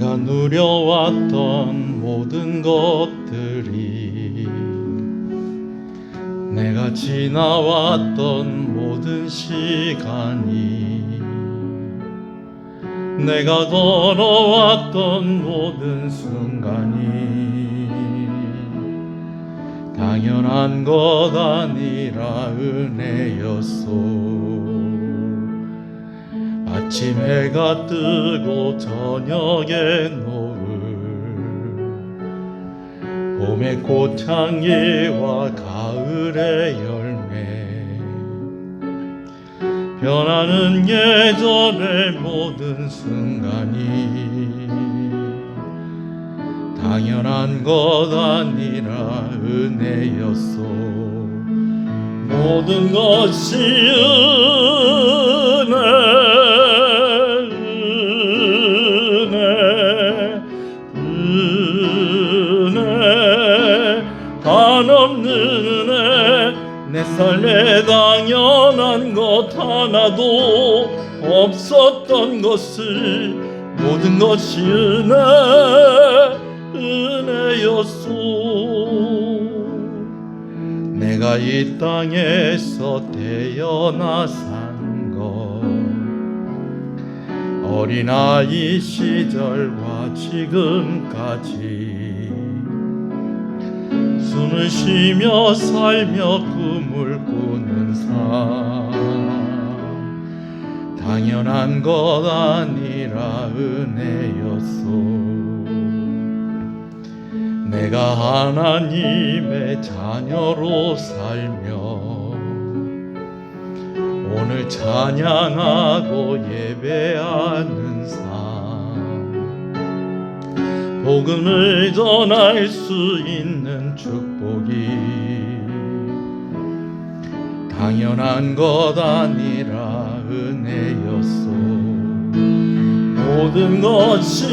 내가 누려왔던 모든 것들이, 내가 지나왔던 모든 시간이, 내가 걸어왔던 모든 순간이 당연한 것 아니라 은혜였소. 아침 해가 뜨고 저녁에 노을, 봄의 꽃향기와 가을의 열매, 변하는 예전의 모든 순간이 당연한 것 아니라 은혜였소. 모든 것이 은혜, 한없는 은혜. 내 삶에 당연한 것 하나도 없었던 것을 모든 것이 은혜였소. 내가 이 땅에서 태어나 산 것, 어린아이 시절과 지금까지 숨을 쉬며 살며 꿈을 꾸는 삶, 당연한 것 아니라 은혜였소. 내가 하나님의 자녀로 살며 오늘 찬양하고 예배하는 삶, 복음을 전할 수 있는 축복이 당연한 것 아니라 은혜였소. 모든 것이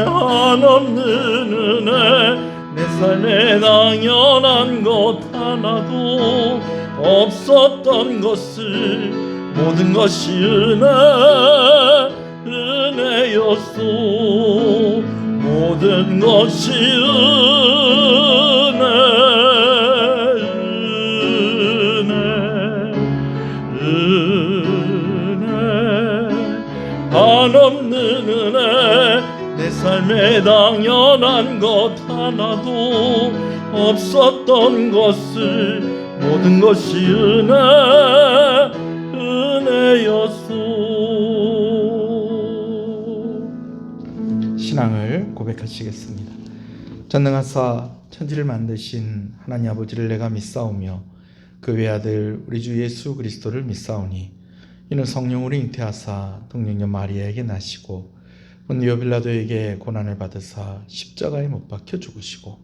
한없는 은혜. 내 삶에 당연한 것 하나도 없었던 것을 모든 것이 은혜였소. 모든 것이 한없는 은혜. 내 삶에 당연한 것 하나도 없었던 것을 모든 것이 은혜였소. 신앙을 고백하시겠습니다. 전능하사 천지를 만드신 하나님 아버지를 내가 믿사오며 그 외아들 우리 주 예수 그리스도를 믿사오니 이는 성령으로 잉태하사 동정녀 마리아에게 나시고 본디오 빌라도에게 고난을 받으사 십자가에 못 박혀 죽으시고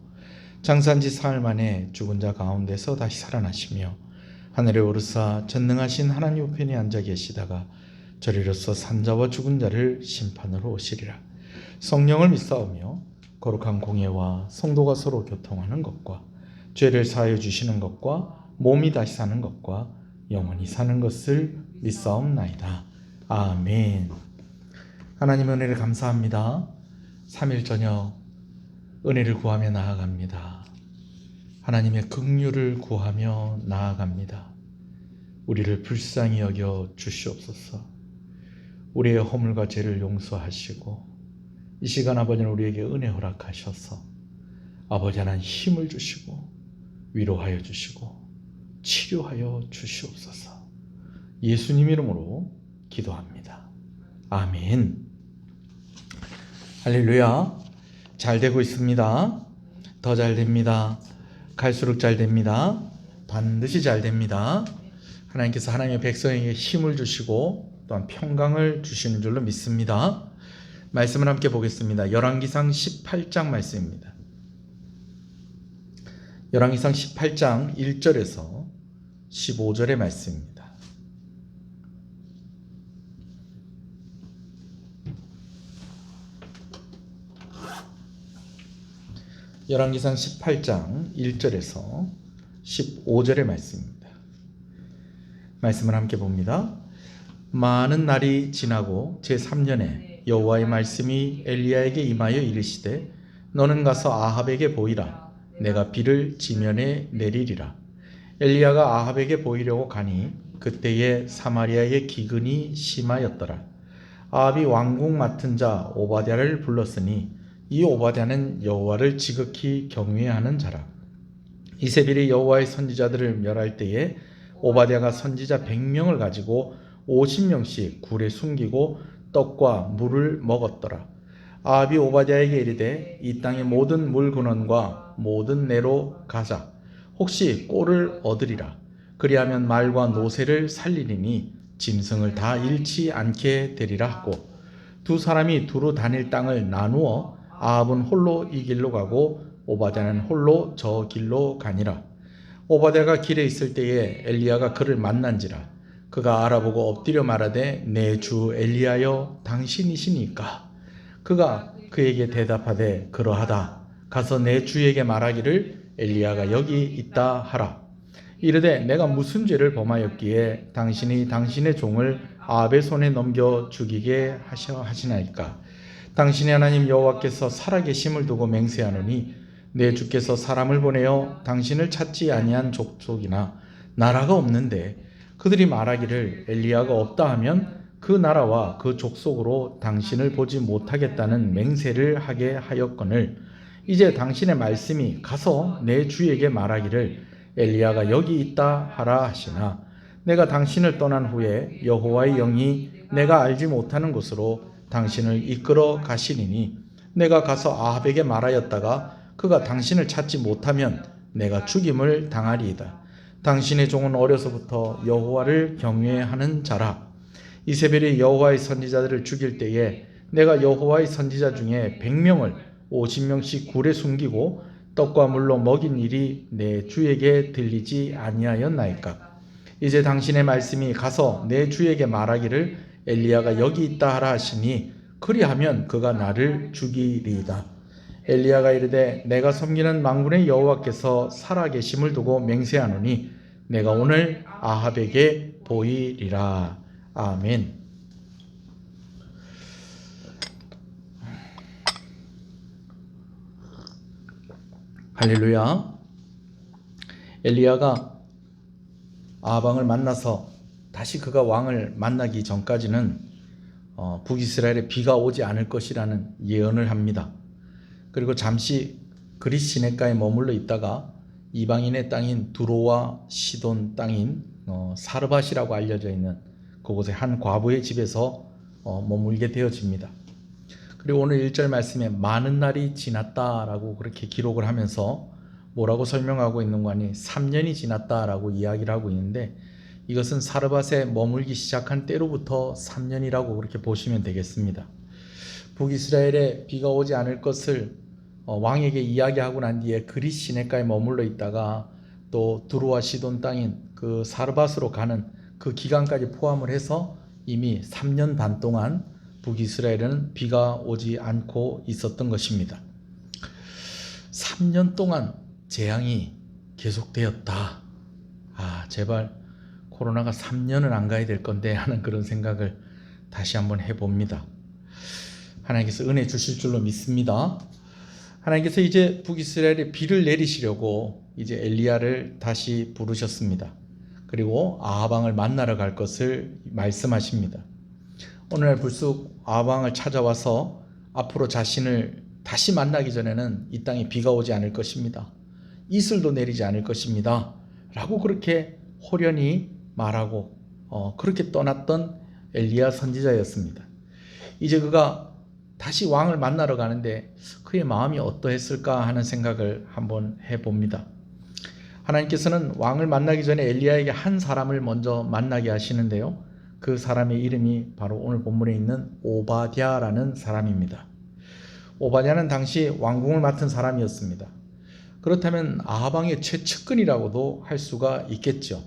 장사한 지 사흘 만에 죽은 자 가운데서 다시 살아나시며 하늘에 오르사 전능하신 하나님 우편에 앉아 계시다가 저리로서 산자와 죽은 자를 심판으로 오시리라. 성령을 믿사오며 거룩한 공예와 성도가 서로 교통하는 것과 죄를 사하여 주시는 것과 몸이 다시 사는 것과 영원히 사는 것을 믿사옵나이다. 아멘. 하나님 은혜를 감사합니다. 3일 저녁 은혜를 구하며 나아갑니다. 하나님의 긍휼을 구하며 나아갑니다. 우리를 불쌍히 여겨 주시옵소서. 우리의 허물과 죄를 용서하시고 이 시간 아버지는 우리에게 은혜 허락하셔서 아버지 하나님 힘을 주시고 위로하여 주시고 치료하여 주시옵소서. 예수님 이름으로 기도합니다. 아멘. 할렐루야. 잘 되고 있습니다. 더 잘 됩니다. 갈수록 잘 됩니다. 반드시 잘 됩니다. 하나님께서 하나님의 백성에게 힘을 주시고 또한 평강을 주시는 줄로 믿습니다. 말씀을 함께 보겠습니다. 열왕기상 18장 말씀입니다. 열왕기상 18장 1절에서 15절의 말씀입니다. 열왕기상 18장 1절에서 15절의 말씀입니다. 말씀을 함께 봅니다. 많은 날이 지나고 제3년에 여호와의 말씀이 엘리야에게 임하여 이르시되 너는 가서 아합에게 보이라. 내가 비를 지면에 내리리라. 엘리야가 아합에게 보이려고 가니 그때에 사마리아의 기근이 심하였더라. 아합이 왕궁 맡은 자 오바댜를 불렀으니 이 오바댜는 여호와를 지극히 경외하는 자라. 이세벨이 여호와의 선지자들을 멸할 때에 오바댜가 선지자 100명을 가지고 50명씩 굴에 숨기고 떡과 물을 먹었더라. 아합이 오바댜에게 이르되 이 땅의 모든 물 근원과 모든 내로 가자. 혹시 꼴을 얻으리라. 그리하면 말과 노새를 살리리니 짐승을 다 잃지 않게 되리라 하고 두 사람이 두루 다닐 땅을 나누어 아합은 홀로 이 길로 가고 오바댜는 홀로 저 길로 가니라. 오바댜가 길에 있을 때에 엘리야가 그를 만난지라. 그가 알아보고 엎드려 말하되 내 주 엘리야여 당신이시니까. 그가 그에게 대답하되 그러하다. 가서 내 주에게 말하기를 엘리야가 여기 있다 하라. 이르되 내가 무슨 죄를 범하였기에 당신이 당신의 종을 아합의 손에 넘겨 죽이게 하시나이까. 당신의 하나님 여호와께서 살아계심을 두고 맹세하노니 내 주께서 사람을 보내어 당신을 찾지 아니한 족속이나 나라가 없는데 그들이 말하기를 엘리야가 없다 하면 그 나라와 그 족속으로 당신을 보지 못하겠다는 맹세를 하게 하였거늘 이제 당신의 말씀이 가서 내 주에게 말하기를 엘리야가 여기 있다 하라 하시나 내가 당신을 떠난 후에 여호와의 영이 내가 알지 못하는 곳으로 당신을 이끌어 가시리니 내가 가서 아합에게 말하였다가 그가 당신을 찾지 못하면 내가 죽임을 당하리이다. 당신의 종은 어려서부터 여호와를 경외하는 자라. 이세벨이 여호와의 선지자들을 죽일 때에 내가 여호와의 선지자 중에 100명을 50명씩 굴에 숨기고 떡과 물로 먹인 일이 내 주에게 들리지 아니하였나이까. 이제 당신의 말씀이 가서 내 주에게 말하기를 엘리야가 여기 있다 하라 하시니 그리하면 그가 나를 죽이리이다. 엘리야가 이르되 내가 섬기는 만군의 여호와께서 살아계심을 두고 맹세하노니 내가 오늘 아합에게 보이리라. 아멘. 할렐루야. 엘리야가 아합 왕을 만나서 다시 그가 왕을 만나기 전까지는 북이스라엘에 비가 오지 않을 것이라는 예언을 합니다. 그리고 잠시 그리스 시내가에 머물러 있다가 이방인의 땅인 두로와 시돈 땅인 사르밧이라고 알려져 있는 그곳의 한 과부의 집에서 머물게 되어집니다. 그리고 오늘 1절 말씀에 많은 날이 지났다라고 그렇게 기록을 하면서 뭐라고 설명하고 있는 거 아니 3년이 지났다라고 이야기를 하고 있는데 이것은 사르밧에 머물기 시작한 때로부터 3년이라고 그렇게 보시면 되겠습니다. 북이스라엘에 비가 오지 않을 것을 왕에게 이야기하고 난 뒤에 그리스 시내가에 머물러 있다가 또 두로와 시돈 땅인 그 사르밧으로 가는 그 기간까지 포함을 해서 이미 3년 반 동안 북이스라엘에는 비가 오지 않고 있었던 것입니다. 3년 동안 재앙이 계속되었다. 제발 코로나가 3년은 안 가야 될 건데 하는 그런 생각을 다시 한번 해봅니다. 하나님께서 은혜 주실 줄로 믿습니다. 하나님께서 이제 북이스라엘에 비를 내리시려고 이제 엘리야를 다시 부르셨습니다. 그리고 아합 왕을 만나러 갈 것을 말씀하십니다. 오늘날 불쑥 아합 왕을 찾아와서 앞으로 자신을 다시 만나기 전에는 이 땅에 비가 오지 않을 것입니다. 이슬도 내리지 않을 것입니다. 라고 그렇게 호련히 말하고 그렇게 떠났던 엘리야 선지자였습니다. 이제 그가 다시 왕을 만나러 가는데 그의 마음이 어떠했을까 하는 생각을 한번 해봅니다. 하나님께서는 왕을 만나기 전에 엘리야에게 한 사람을 먼저 만나게 하시는데요. 그 사람의 이름이 바로 오늘 본문에 있는 오바댜라는 사람입니다. 오바댜는 당시 왕궁을 맡은 사람이었습니다. 그렇다면 아합 왕의 최측근이라고도 할 수가 있겠죠.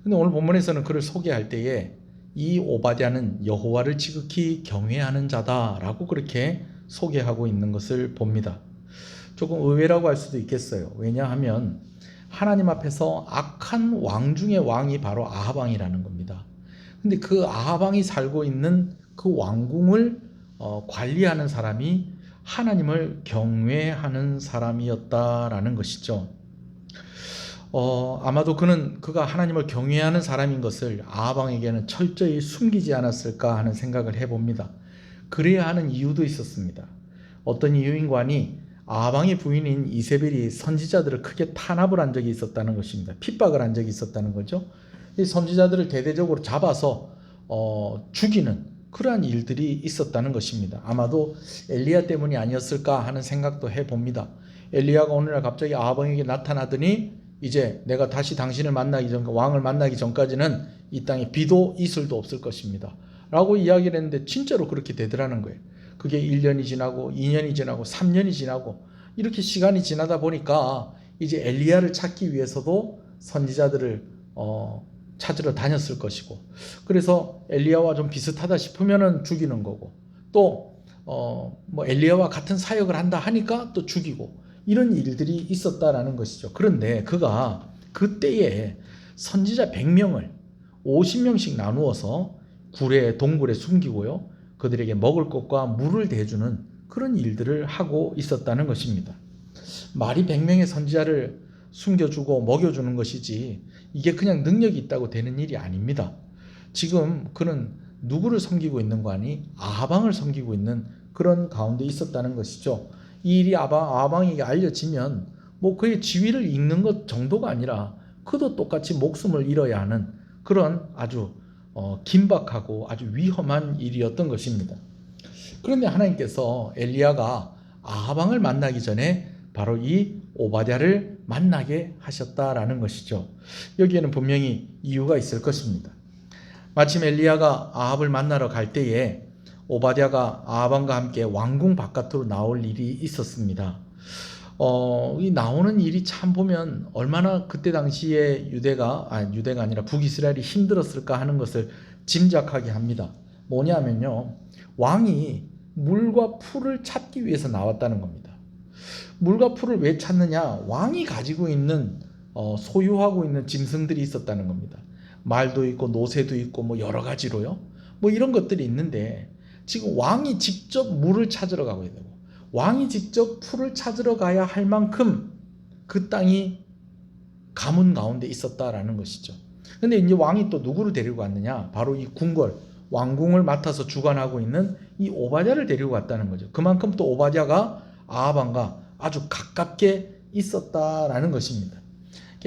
근데 오늘 본문에서는 그를 소개할 때에 이 오바댜는 여호와를 지극히 경외하는 자다라고 그렇게 소개하고 있는 것을 봅니다. 조금 의외라고 할 수도 있겠어요. 왜냐하면 하나님 앞에서 악한 왕 중의 왕이 바로 아합 왕이라는 겁니다. 근데 그 아합 왕이 살고 있는 그 왕궁을 관리하는 사람이 하나님을 경외하는 사람이었다라는 것이죠. 아마도 그가 하나님을 경외하는 사람인 것을 아합 왕에게는 철저히 숨기지 않았을까 하는 생각을 해봅니다. 그래야 하는 이유도 있었습니다. 어떤 이유인관이 아합 왕의 부인인 이세벨이 선지자들을 크게 탄압을 한 적이 있었다는 것입니다. 핍박을 한 적이 있었다는 거죠. 이 선지자들을 대대적으로 잡아서 죽이는 그러한 일들이 있었다는 것입니다. 아마도 엘리야 때문이 아니었을까 하는 생각도 해봅니다. 엘리야가 오늘날 갑자기 아합 왕에게 나타나더니 이제 내가 다시 당신을 왕을 만나기 전까지는 이 땅에 비도 이슬도 없을 것입니다 라고 이야기를 했는데 진짜로 그렇게 되더라는 거예요. 그게 1년이 지나고 2년이 지나고 3년이 지나고 이렇게 시간이 지나다 보니까 이제 엘리야를 찾기 위해서도 선지자들을 찾으러 다녔을 것이고, 그래서 엘리야와 좀 비슷하다 싶으면은 죽이는 거고, 또 뭐 엘리야와 같은 사역을 한다 하니까 또 죽이고, 이런 일들이 있었다라는 것이죠. 그런데 그가 그때에 선지자 100명을 50명씩 나누어서 동굴에 숨기고요, 그들에게 먹을 것과 물을 대주는 그런 일들을 하고 있었다는 것입니다. 말이 100명의 선지자를 숨겨주고 먹여주는 것이지 이게 그냥 능력이 있다고 되는 일이 아닙니다. 지금 그는 누구를 섬기고 있는 거 아니? 아합 왕을 섬기고 있는 그런 가운데 있었다는 것이죠. 이 일이 아합 왕에게 알려지면 뭐 그의 지위를 잃는 것 정도가 아니라 그도 똑같이 목숨을 잃어야 하는 그런 아주 긴박하고 아주 위험한 일이었던 것입니다. 그런데 하나님께서 엘리야가 아합 왕을 만나기 전에 바로 이 오바댜를 만나게 하셨다라는 것이죠. 여기에는 분명히 이유가 있을 것입니다. 마침 엘리야가 아합을 만나러 갈 때에 오바댜가 아합 왕과 함께 왕궁 바깥으로 나올 일이 있었습니다. 이 나오는 일이 참 보면 얼마나 그때 당시에 유대가 아니라 북이스라엘이 힘들었을까 하는 것을 짐작하게 합니다. 뭐냐면요, 왕이 물과 풀을 찾기 위해서 나왔다는 겁니다. 물과 풀을 왜 찾느냐? 왕이 가지고 있는 소유하고 있는 짐승들이 있었다는 겁니다. 말도 있고 노새도 있고 뭐 여러 가지로요. 뭐 이런 것들이 있는데 지금 왕이 직접 물을 찾으러 가고 있는 거예요. 왕이 직접 풀을 찾으러 가야 할 만큼 그 땅이 가문 가운데 있었다라는 것이죠. 근데 이제 왕이 또 누구를 데리고 갔느냐? 바로 이 왕궁을 맡아서 주관하고 있는 이 오바댜를 데리고 갔다는 거죠. 그만큼 또 오바댜가 아합 왕과 아주 가깝게 있었다라는 것입니다.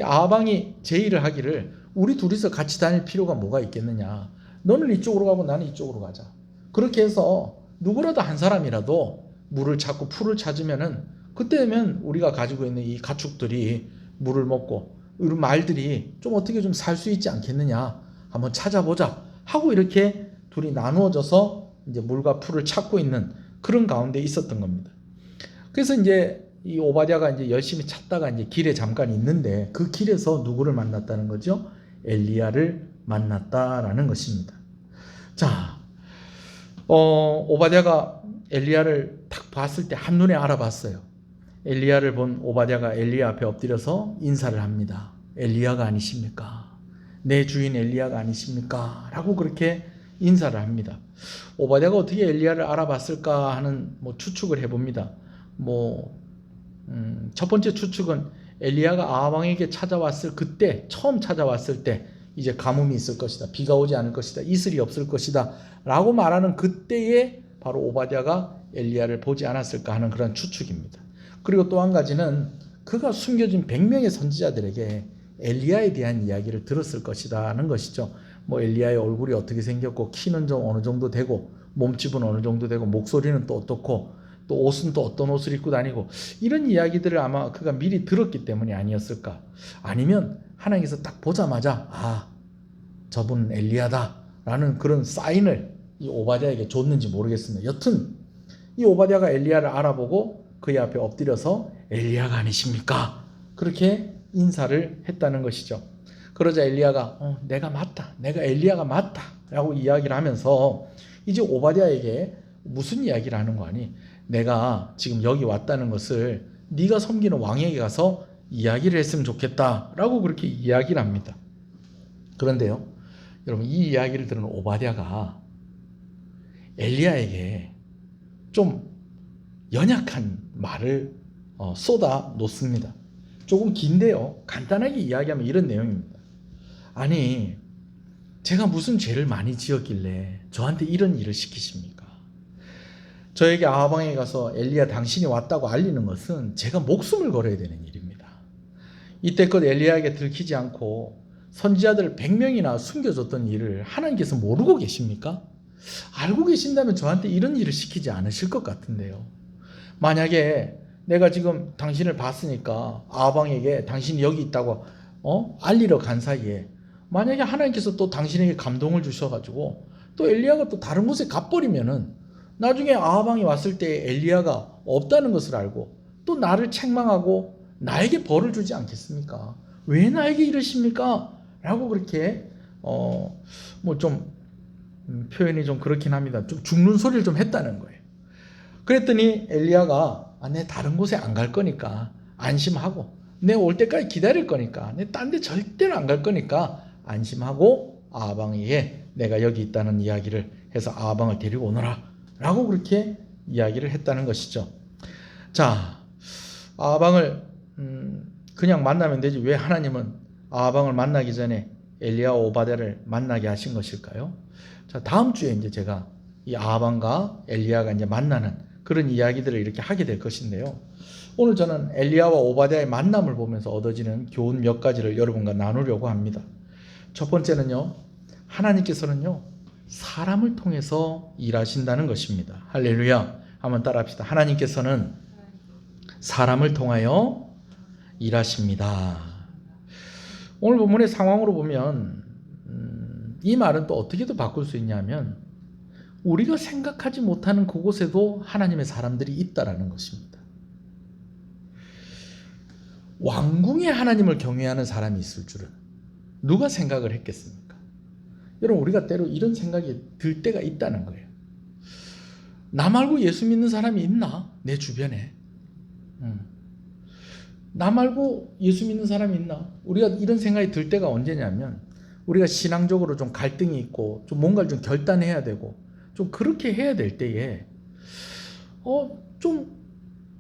아합 왕이 제의를 하기를 우리 둘이서 같이 다닐 필요가 뭐가 있겠느냐? 너는 이쪽으로 가고 나는 이쪽으로 가자. 그렇게 해서 누구라도 한 사람이라도 물을 찾고 풀을 찾으면은 그때면 우리가 가지고 있는 이 가축들이 물을 먹고 이런 말들이 좀 어떻게 좀 살 수 있지 않겠느냐? 한번 찾아보자 하고 이렇게 둘이 나누어져서 이제 물과 풀을 찾고 있는 그런 가운데 있었던 겁니다. 그래서 이제 이 오바댜가 이제 열심히 찾다가 이제 길에 잠깐 있는데 그 길에서 누구를 만났다는 거죠? 엘리야를 만났다라는 것입니다. 자, 오바댜가 엘리야를 딱 봤을 때 한눈에 알아봤어요. 엘리야를 본 오바댜가 엘리야 앞에 엎드려서 인사를 합니다. 엘리야가 아니십니까? 내 주인 엘리야가 아니십니까? 라고 그렇게 인사를 합니다. 오바댜가 어떻게 엘리야를 알아봤을까 하는 추측을 해봅니다. 첫 번째 추측은 엘리야가 아합 왕에게 처음 찾아왔을 때 이제 가뭄이 있을 것이다, 비가 오지 않을 것이다, 이슬이 없을 것이다 라고 말하는 그때에 바로 오바댜가 엘리야를 보지 않았을까 하는 그런 추측입니다. 그리고 또 한 가지는 그가 숨겨진 100명의 선지자들에게 엘리야에 대한 이야기를 들었을 것이라는 것이죠. 엘리야의 얼굴이 어떻게 생겼고 키는 좀 어느 정도 되고 몸집은 어느 정도 되고 목소리는 또 어떻고 또 옷은 또 어떤 옷을 입고 다니고 이런 이야기들을 아마 그가 미리 들었기 때문이 아니었을까. 아니면 하나님께서 딱 보자마자 저분은 엘리야다 라는 그런 사인을 이 오바댜에게 줬는지 모르겠습니다. 여튼 이 오바댜가 엘리야를 알아보고 그의 앞에 엎드려서 엘리야가 아니십니까? 그렇게 인사를 했다는 것이죠. 그러자 엘리야가 내가 맞다, 내가 엘리야가 맞다 라고 이야기를 하면서 이제 오바댜에게 무슨 이야기를 하는 거 아니? 내가 지금 여기 왔다는 것을 네가 섬기는 왕에게 가서 이야기를 했으면 좋겠다라고 그렇게 이야기를 합니다. 그런데요, 여러분 이 이야기를 들은 오바댜가 엘리야에게 좀 연약한 말을 쏟아 놓습니다. 조금 긴데요, 간단하게 이야기하면 이런 내용입니다. 아니, 제가 무슨 죄를 많이 지었길래 저한테 이런 일을 시키십니까? 저에게 아하방에 가서 엘리야 당신이 왔다고 알리는 것은 제가 목숨을 걸어야 되는 일입니다. 이때껏 엘리야에게 들키지 않고 선지자들 100명이나 숨겨줬던 일을 하나님께서 모르고 계십니까? 알고 계신다면 저한테 이런 일을 시키지 않으실 것 같은데요. 만약에 내가 지금 당신을 봤으니까 아하방에게 당신이 여기 있다고 알리러 간 사이에 만약에 하나님께서 또 당신에게 감동을 주셔가지고 또 엘리야가 또 다른 곳에 가버리면은 나중에 아하방이 왔을 때 엘리야가 없다는 것을 알고 또 나를 책망하고 나에게 벌을 주지 않겠습니까? 왜 나에게 이러십니까? 라고 그렇게 뭐 좀 표현이 좀 그렇긴 합니다. 좀 죽는 소리를 좀 했다는 거예요. 그랬더니 엘리야가 내 다른 곳에 안 갈 거니까 안심하고, 내 올 때까지 기다릴 거니까, 내 딴 데 절대로 안 갈 거니까 안심하고 아하방에게 내가 여기 있다는 이야기를 해서 아하방을 데리고 오너라 라고 그렇게 이야기를 했다는 것이죠. 자, 아하방을 그냥 만나면 되지 왜 하나님은 아하방을 만나기 전에 엘리야와 오바댜를 만나게 하신 것일까요? 자, 다음 주에 이제 제가 이 아하방과 엘리야가 이제 만나는 그런 이야기들을 이렇게 하게 될 것인데요. 오늘 저는 엘리야와 오바댜의 만남을 보면서 얻어지는 교훈 몇 가지를 여러분과 나누려고 합니다. 첫 번째는요, 하나님께서는요, 사람을 통해서 일하신다는 것입니다. 할렐루야. 한번 따라합시다. 하나님께서는 사람을 통하여 일하십니다. 오늘 본문의 상황으로 보면 이 말은 또 어떻게도 바꿀 수 있냐면 우리가 생각하지 못하는 그곳에도 하나님의 사람들이 있다라는 것입니다. 왕궁에 하나님을 경외하는 사람이 있을 줄은 누가 생각을 했겠습니까? 여러분, 우리가 때로 이런 생각이 들 때가 있다는 거예요. 나 말고 예수 믿는 사람이 있나? 내 주변에. 나 말고 예수 믿는 사람이 있나? 우리가 이런 생각이 들 때가 언제냐면 우리가 신앙적으로 좀 갈등이 있고 좀 뭔가를 좀 결단해야 되고 좀 그렇게 해야 될 때에 좀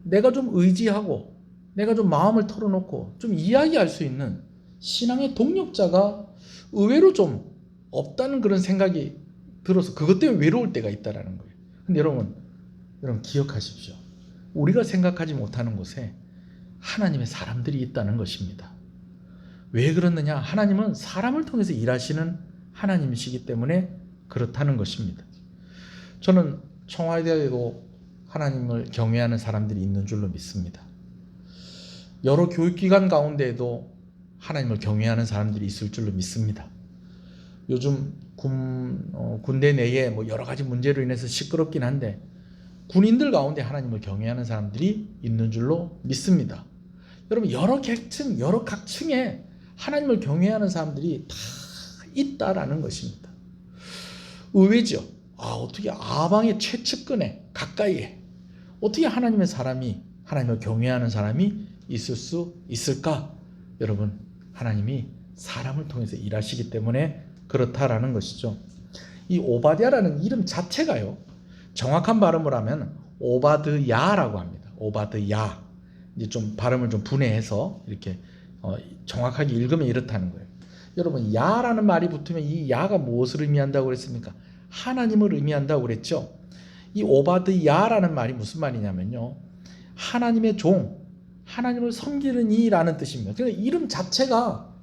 내가 좀 의지하고 내가 좀 마음을 털어놓고 좀 이야기할 수 있는 신앙의 동력자가 의외로 좀 없다는 그런 생각이 들어서 그것 때문에 외로울 때가 있다라는 거예요. 근데 여러분 기억하십시오. 우리가 생각하지 못하는 곳에 하나님의 사람들이 있다는 것입니다. 왜 그렇느냐? 하나님은 사람을 통해서 일하시는 하나님이시기 때문에 그렇다는 것입니다. 저는 청와대에도 하나님을 경외하는 사람들이 있는 줄로 믿습니다. 여러 교육기관 가운데에도 하나님을 경외하는 사람들이 있을 줄로 믿습니다. 요즘 군대 내에 뭐 여러 가지 문제로 인해서 시끄럽긴 한데 군인들 가운데 하나님을 경외하는 사람들이 있는 줄로 믿습니다. 여러분, 여러 계층, 여러 각층에 하나님을 경외하는 사람들이 다 있다라는 것입니다. 의외죠. 어떻게 아방의 최측근에 가까이에 어떻게 하나님의 사람이, 하나님을 경외하는 사람이 있을 수 있을까? 여러분, 하나님이 사람을 통해서 일하시기 때문에 그렇다라는 것이죠. 이 오바댜라는 이름 자체가요, 정확한 발음을 하면 오바드야라고 합니다. 오바드야. 이제 좀 발음을 좀 분해해서 이렇게 정확하게 읽으면 이렇다는 거예요. 여러분, 야라는 말이 붙으면 이 야가 무엇을 의미한다고 그랬습니까? 하나님을 의미한다고 그랬죠. 이 오바드야라는 말이 무슨 말이냐면요, 하나님의 종, 하나님을 섬기는 이라는 뜻입니다. 그러니까 이름 자체가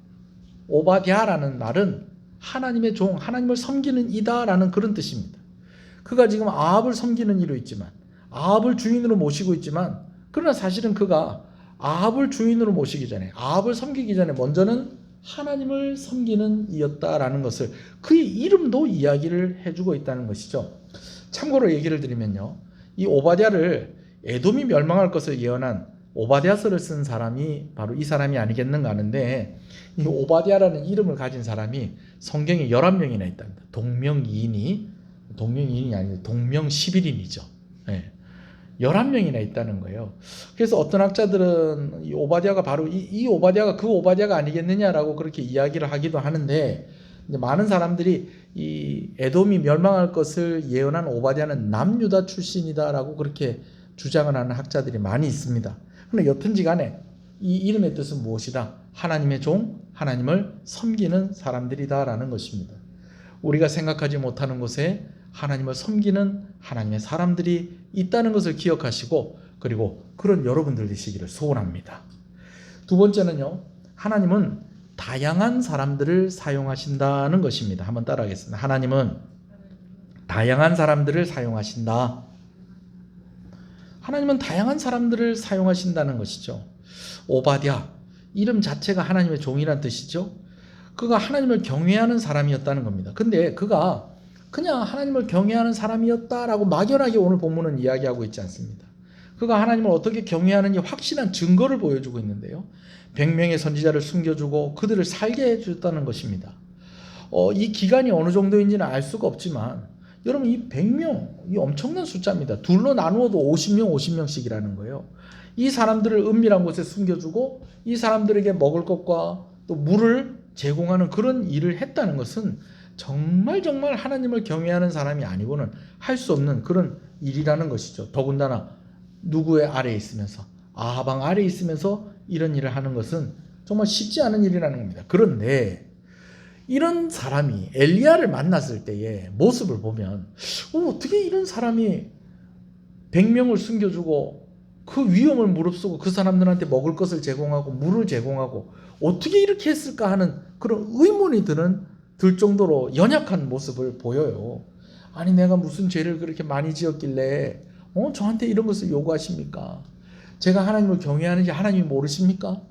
오바댜라는 말은 하나님의 종, 하나님을 섬기는 이다라는 그런 뜻입니다. 그가 지금 아합을 섬기는 이로 있지만, 아합을 주인으로 모시고 있지만, 그러나 사실은 그가 아합을 주인으로 모시기 전에, 아합을 섬기기 전에 먼저는 하나님을 섬기는 이였다라는 것을 그의 이름도 이야기를 해주고 있다는 것이죠. 참고로 얘기를 드리면요, 이 오바댜를 에돔이 멸망할 것을 예언한 오바댜서를 쓴 사람이 바로 이 사람이 아니겠는가 하는데, 이 오바댜라는 이름을 가진 사람이 성경에 11명이나 있답니다. 동명이인이 아니고 동명십일인이죠. 네. 11명이나 있다는 거예요. 그래서 어떤 학자들은 이 오바댜가 바로 이 오바댜가 그 오바댜가 아니겠느냐라고 그렇게 이야기를 하기도 하는데, 이제 많은 사람들이 이 에돔이 멸망할 것을 예언한 오바댜는 남유다 출신이다라고 그렇게 주장을 하는 학자들이 많이 있습니다. 그런데 여튼지 간에 이 이름의 뜻은 무엇이다? 하나님의 종, 하나님을 섬기는 사람들이다라는 것입니다. 우리가 생각하지 못하는 곳에 하나님을 섬기는 하나님의 사람들이 있다는 것을 기억하시고, 그리고 그런 여러분들 되시기를 소원합니다. 두 번째는요, 하나님은 다양한 사람들을 사용하신다는 것입니다. 한번 따라하겠습니다. 하나님은 다양한 사람들을 사용하신다. 하나님은 다양한 사람들을 사용하신다는 것이죠. 오바댜, 이름 자체가 하나님의 종이란 뜻이죠. 그가 하나님을 경외하는 사람이었다는 겁니다. 근데 그가 그냥 하나님을 경외하는 사람이었다라고 막연하게 오늘 본문은 이야기하고 있지 않습니다. 그가 하나님을 어떻게 경외하는지 확실한 증거를 보여주고 있는데요. 100명의 선지자를 숨겨주고 그들을 살게 해줬다는 것입니다. 이 기간이 어느 정도인지는 알 수가 없지만, 여러분 이 100명, 이 엄청난 숫자입니다. 둘로 나누어도 50명, 50명씩이라는 거예요. 이 사람들을 은밀한 곳에 숨겨주고 이 사람들에게 먹을 것과 또 물을 제공하는 그런 일을 했다는 것은 정말 하나님을 경외하는 사람이 아니고는 할 수 없는 그런 일이라는 것이죠. 더군다나 누구의 아래에 있으면서, 아하방 아래에 있으면서 이런 일을 하는 것은 정말 쉽지 않은 일이라는 겁니다. 그런데 이런 사람이 엘리야를 만났을 때의 모습을 보면 어떻게 이런 사람이 100명을 숨겨주고 그 위험을 무릅쓰고 그 사람들한테 먹을 것을 제공하고 물을 제공하고 어떻게 이렇게 했을까 하는 그런 의문이 들 정도로 연약한 모습을 보여요. 아니 내가 무슨 죄를 그렇게 많이 지었길래 저한테 이런 것을 요구하십니까? 제가 하나님을 경외하는지 하나님이 모르십니까?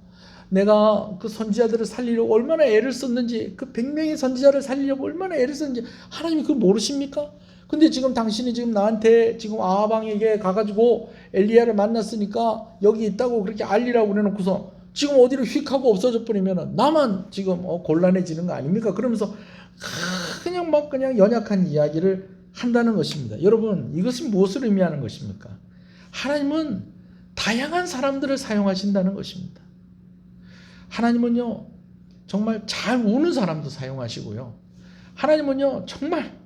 내가 그 선지자들을 살리려고 얼마나 애를 썼는지, 그 100명의 선지자를 살리려고 얼마나 애를 썼는지 하나님이 그걸 모르십니까? 근데 지금 당신이 지금 나한테 지금 아하방에게 가가지고 엘리야를 만났으니까 여기 있다고 그렇게 알리라고 그래놓고서 지금 어디로 휙 하고 없어져 버리면 나만 지금 곤란해지는 거 아닙니까? 그러면서 그냥 연약한 이야기를 한다는 것입니다. 여러분, 이것은 무엇을 의미하는 것입니까? 하나님은 다양한 사람들을 사용하신다는 것입니다. 하나님은요, 정말 잘 우는 사람도 사용하시고요. 하나님은요, 정말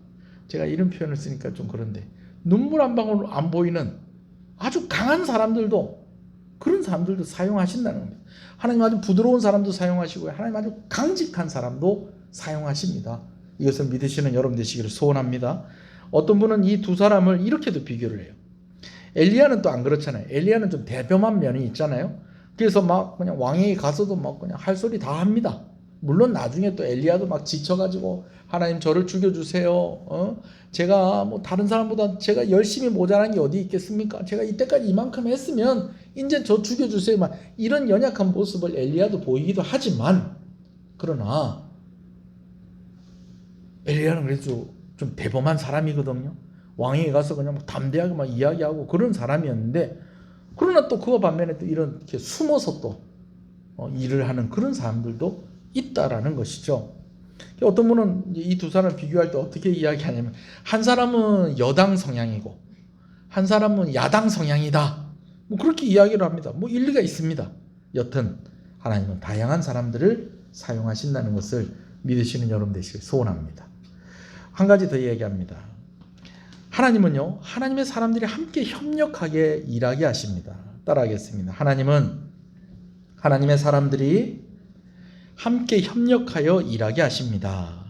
제가 이런 표현을 쓰니까 좀 그런데 눈물 한 방울 안 보이는 아주 강한 사람들도, 그런 사람들도 사용하신다는 겁니다. 하나님 아주 부드러운 사람도 사용하시고요. 하나님 아주 강직한 사람도 사용하십니다. 이것을 믿으시는 여러분 되시기를 소원합니다. 어떤 분은 이 두 사람을 이렇게도 비교를 해요. 엘리야는 또 안 그렇잖아요. 엘리야는 좀 대범한 면이 있잖아요. 그래서 막 그냥 왕에게 가서도 막 그냥 할 소리 다 합니다. 물론 나중에 또 엘리야도 막 지쳐가지고 하나님 저를 죽여주세요. 제가 뭐 다른 사람보다 제가 열심히 모자란 게 어디 있겠습니까? 제가 이때까지 이만큼 했으면 이제 저 죽여주세요. 막 이런 연약한 모습을 엘리야도 보이기도 하지만, 그러나 엘리야는 그래도 좀 대범한 사람이거든요. 왕에게 가서 그냥 막 담대하게 막 이야기하고 그런 사람이었는데, 그러나 또 그와 반면에 또 이렇게 숨어서 또 일을 하는 그런 사람들도 있다라는 것이죠. 어떤 분은 이 두 사람을 비교할 때 어떻게 이야기하냐면, 한 사람은 여당 성향이고 한 사람은 야당 성향이다, 뭐 그렇게 이야기를 합니다. 뭐 일리가 있습니다. 여튼 하나님은 다양한 사람들을 사용하신다는 것을 믿으시는 여러분 되시길 소원합니다. 한 가지 더 이야기합니다. 하나님은요, 하나님의 사람들이 함께 협력하게 일하게 하십니다. 따라하겠습니다. 하나님은 하나님의 사람들이 함께 협력하여 일하게 하십니다.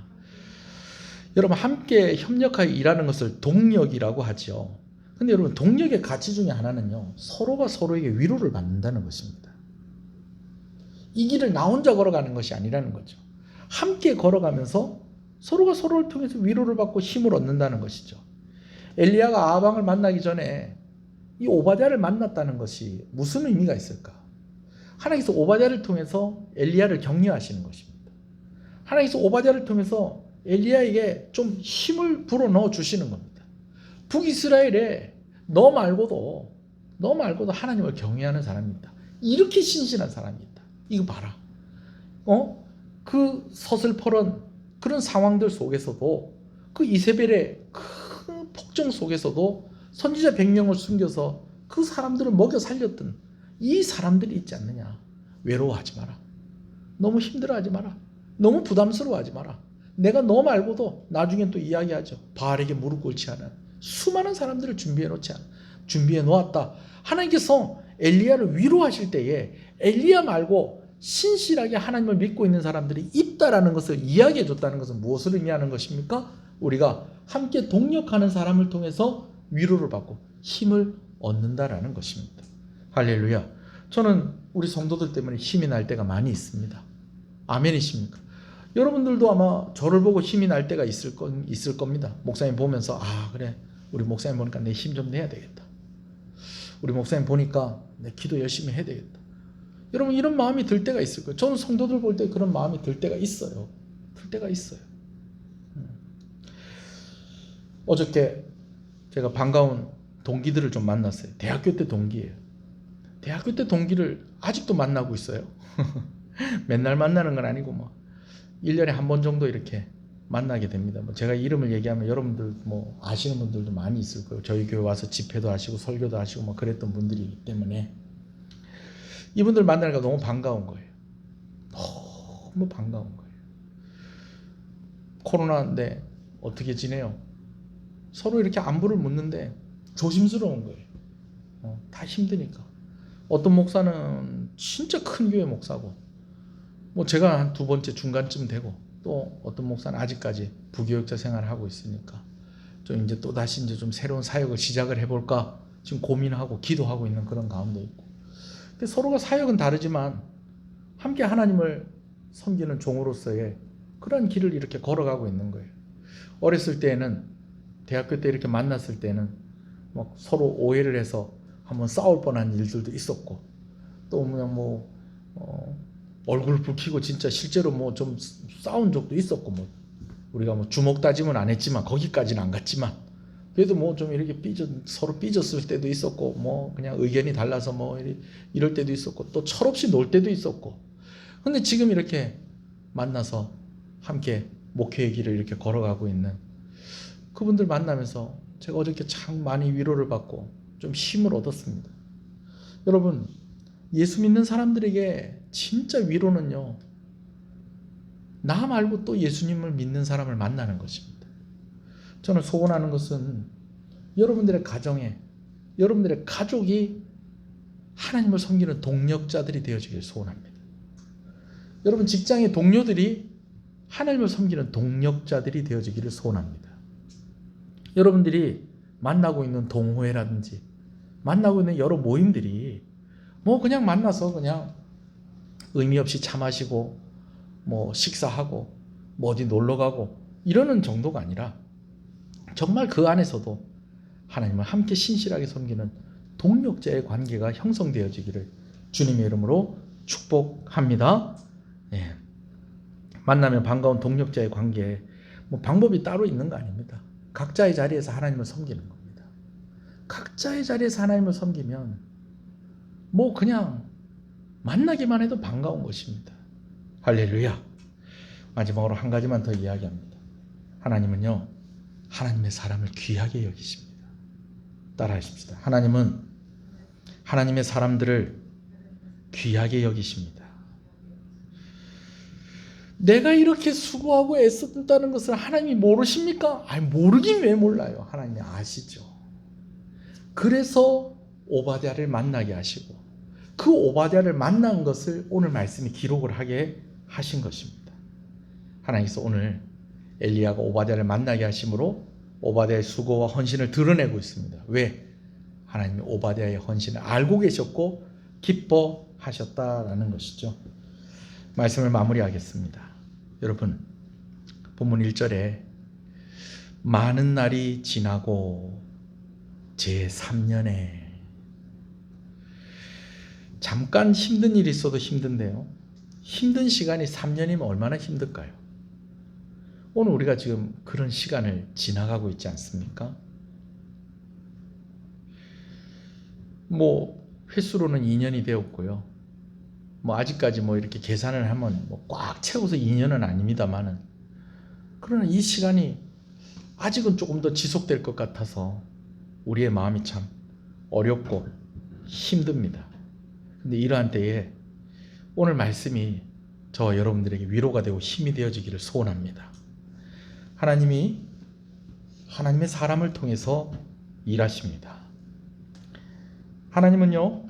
여러분, 함께 협력하여 일하는 것을 동력이라고 하죠. 근데 여러분, 동력의 가치 중에 하나는요, 서로가 서로에게 위로를 받는다는 것입니다. 이 길을 나 혼자 걸어가는 것이 아니라는 거죠. 함께 걸어가면서 서로가 서로를 통해서 위로를 받고 힘을 얻는다는 것이죠. 엘리야가 아하방을 만나기 전에 이 오바댜를 만났다는 것이 무슨 의미가 있을까? 하나님께서 오바댜를 통해서 엘리야를 격려하시는 것입니다. 하나님께서 오바댜를 통해서 엘리야에게 좀 힘을 불어넣어 주시는 겁니다. 북이스라엘에 너 말고도 하나님을 경외하는 사람이 있다. 이렇게 신실한 사람이 있다. 이거 봐라. 그 서슬퍼런 그런 상황들 속에서도, 그 이세벨의 큰 폭정 속에서도 선지자 100명을 숨겨서 그 사람들을 먹여 살렸던 이 사람들이 있지 않느냐. 외로워하지 마라. 너무 힘들어하지 마라. 너무 부담스러워하지 마라. 내가 너 말고도 나중에 또 이야기하죠. 바알에게 무릎 꿇지 않은 수많은 사람들을 준비해 놓았다. 하나님께서 엘리야를 위로하실 때에 엘리야 말고 신실하게 하나님을 믿고 있는 사람들이 있다라는 것을 이야기해 줬다는 것은 무엇을 의미하는 것입니까? 우리가 함께 동력하는 사람을 통해서 위로를 받고 힘을 얻는다라는 것입니다. 할렐루야. 저는 우리 성도들 때문에 힘이 날 때가 많이 있습니다. 아멘이십니까? 여러분들도 아마 저를 보고 힘이 날 때가 있을 겁니다. 목사님 보면서 그래, 우리 목사님 보니까 내 힘 좀 내야 되겠다. 우리 목사님 보니까 내 기도 열심히 해야 되겠다. 여러분 이런 마음이 들 때가 있을 거예요. 저는 성도들 볼 때 그런 마음이 들 때가 있어요. 어저께 제가 반가운 동기들을 좀 만났어요. 대학교 때 동기예요. 대학교 때 동기를 아직도 만나고 있어요. 맨날 만나는 건 아니고 1년에 한 번 정도 이렇게 만나게 됩니다. 제가 이름을 얘기하면 여러분들 아시는 분들도 많이 있을 거예요. 저희 교회 와서 집회도 하시고 설교도 하시고 그랬던 분들이기 때문에 이분들 만나니까 너무 반가운 거예요. 너무 반가운 거예요. 코로나인데 어떻게 지내요? 서로 이렇게 안부를 묻는데 조심스러운 거예요. 다 힘드니까. 어떤 목사는 진짜 큰 교회 목사고 제가 한 2번째 중간쯤 되고 또 어떤 목사는 아직까지 부교육자 생활을 하고 있으니까 좀 이제 또 다시 이제 좀 새로운 사역을 시작을 해볼까 지금 고민하고 기도하고 있는 그런 가운데 있고, 근데 서로가 사역은 다르지만 함께 하나님을 섬기는 종으로서의 그런 길을 이렇게 걸어가고 있는 거예요. 어렸을 때에는 대학교 때 이렇게 만났을 때는 서로 오해를 해서 한번 싸울 뻔한 일들도 있었고 또 그냥 얼굴 붉히고 진짜 실제로 좀 싸운 적도 있었고 우리가 주먹 다짐은 안 했지만 거기까지는 안 갔지만 그래도 좀 이렇게 서로 삐졌을 때도 있었고 그냥 의견이 달라서 이럴 때도 있었고 또 철없이 놀 때도 있었고, 근데 지금 이렇게 만나서 함께 목회의 길을 이렇게 걸어가고 있는 그분들 만나면서 제가 어저께 참 많이 위로를 받고 좀 힘을 얻었습니다. 여러분 예수 믿는 사람들에게 진짜 위로는요, 나 말고 또 예수님을 믿는 사람을 만나는 것입니다. 저는 소원하는 것은 여러분들의 가정에, 여러분들의 가족이 하나님을 섬기는 동력자들이 되어지길 소원합니다. 여러분 직장의 동료들이 하나님을 섬기는 동력자들이 되어지기를 소원합니다. 여러분들이 만나고 있는 동호회라든지 만나고 있는 여러 모임들이 그냥 만나서 그냥 의미 없이 차 마시고 식사하고 어디 놀러 가고 이러는 정도가 아니라 정말 그 안에서도 하나님을 함께 신실하게 섬기는 동력자의 관계가 형성되어지기를 주님의 이름으로 축복합니다. 예. 만나면 반가운 동력자의 관계 방법이 따로 있는 거 아닙니다. 각자의 자리에서 하나님을 섬기는 겁니다. 각자의 자리에서 하나님을 섬기면 그냥 만나기만 해도 반가운 것입니다. 할렐루야. 마지막으로 한 가지만 더 이야기합니다. 하나님은요, 하나님의 사람을 귀하게 여기십니다. 따라하십시다. 하나님은 하나님의 사람들을 귀하게 여기십니다. 내가 이렇게 수고하고 애썼다는 것을 하나님이 모르십니까? 모르긴 왜 몰라요. 하나님이 아시죠. 그래서 오바댜를 만나게 하시고 그 오바댜를 만난 것을 오늘 말씀이 기록을 하게 하신 것입니다. 하나님께서 오늘 엘리야가 오바댜를 만나게 하심으로 오바댜의 수고와 헌신을 드러내고 있습니다. 왜? 하나님이 오바댜의 헌신을 알고 계셨고 기뻐하셨다라는 것이죠. 말씀을 마무리하겠습니다. 여러분 본문 1절에 많은 날이 지나고 제3년에 잠깐 힘든 일이 있어도 힘든데요. 힘든 시간이 3년이면 얼마나 힘들까요? 오늘 우리가 지금 그런 시간을 지나가고 있지 않습니까? 횟수로는 2년이 되었고요. 아직까지 이렇게 계산을 하면 꽉 채워서 2년은 아닙니다만은, 그러나 이 시간이 아직은 조금 더 지속될 것 같아서 우리의 마음이 참 어렵고 힘듭니다. 근데 이러한 때에 오늘 말씀이 저와 여러분들에게 위로가 되고 힘이 되어지기를 소원합니다. 하나님이 하나님의 사람을 통해서 일하십니다. 하나님은요,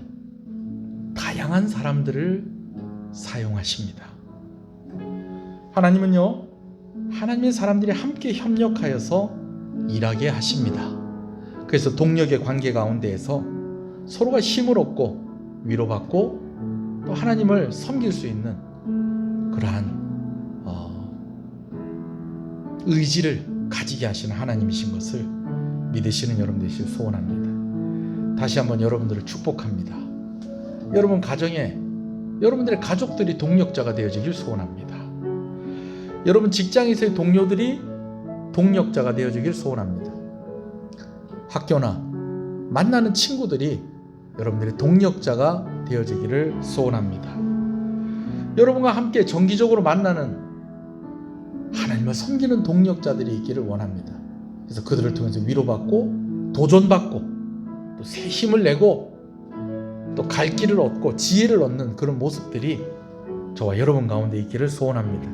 다양한 사람들을 사용하십니다. 하나님은요, 하나님의 사람들이 함께 협력하여서 일하게 하십니다. 그래서 동력의 관계 가운데에서 서로가 힘을 얻고 위로받고 또 하나님을 섬길 수 있는 그러한 의지를 가지게 하시는 하나님이신 것을 믿으시는 여러분 되시길 소원합니다. 다시 한번 여러분들을 축복합니다. 여러분 가정에 여러분들의 가족들이 동력자가 되어지길 소원합니다. 여러분 직장에서의 동료들이 동력자가 되어지길 소원합니다. 학교나 만나는 친구들이 여러분들의 동력자가 되어지기를 소원합니다. 여러분과 함께 정기적으로 만나는 하나님을 섬기는 동력자들이 있기를 원합니다. 그래서 그들을 통해서 위로받고 도전받고 또 새 힘을 내고 또 갈 길을 얻고 지혜를 얻는 그런 모습들이 저와 여러분 가운데 있기를 소원합니다.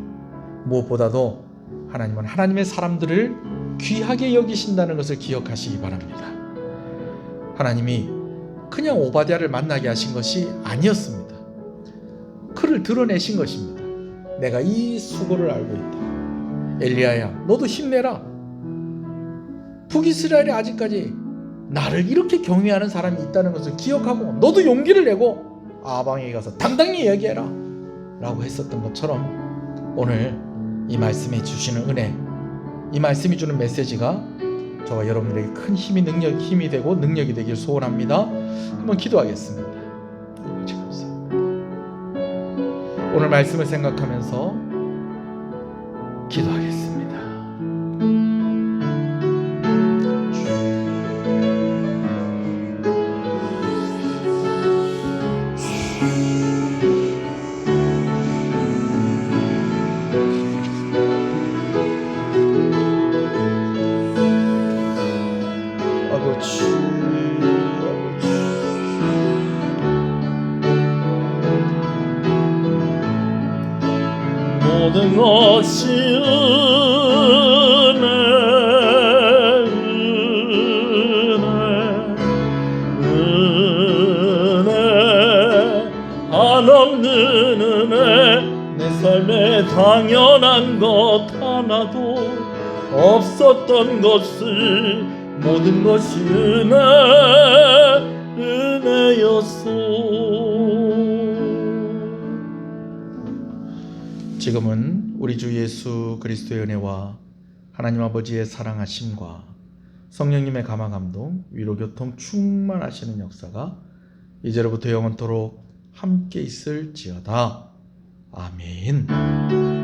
무엇보다도 하나님은 하나님의 사람들을 귀하게 여기신다는 것을 기억하시기 바랍니다. 하나님이 그냥 오바댜를 만나게 하신 것이 아니었습니다. 그를 드러내신 것입니다. 내가 이 수고를 알고 있다. 엘리야야, 너도 힘내라. 북이스라엘에 아직까지 나를 이렇게 경외하는 사람이 있다는 것을 기억하고 너도 용기를 내고 아방에 가서 당당히 얘기해라 라고 했었던 것처럼 오늘 이 말씀이 주시는 은혜, 이 말씀이 주는 메시지가 저와 여러분들에게 큰 힘이 되고 능력이 되길 소원합니다. 한번 기도하겠습니다. 오늘 말씀을 생각하면서 기도하겠습니다. 모든 것이 은혜 한없는 은혜 내 삶에 당연한 것 하나도 없었던 것을 모든 것이 은혜였소. 지금은 우리 주 예수 그리스도의 은혜와 하나님 아버지의 사랑하심과 성령님의 감화감동, 위로교통 충만하시는 역사가 이제로부터 영원토록 함께 있을지어다. 아멘.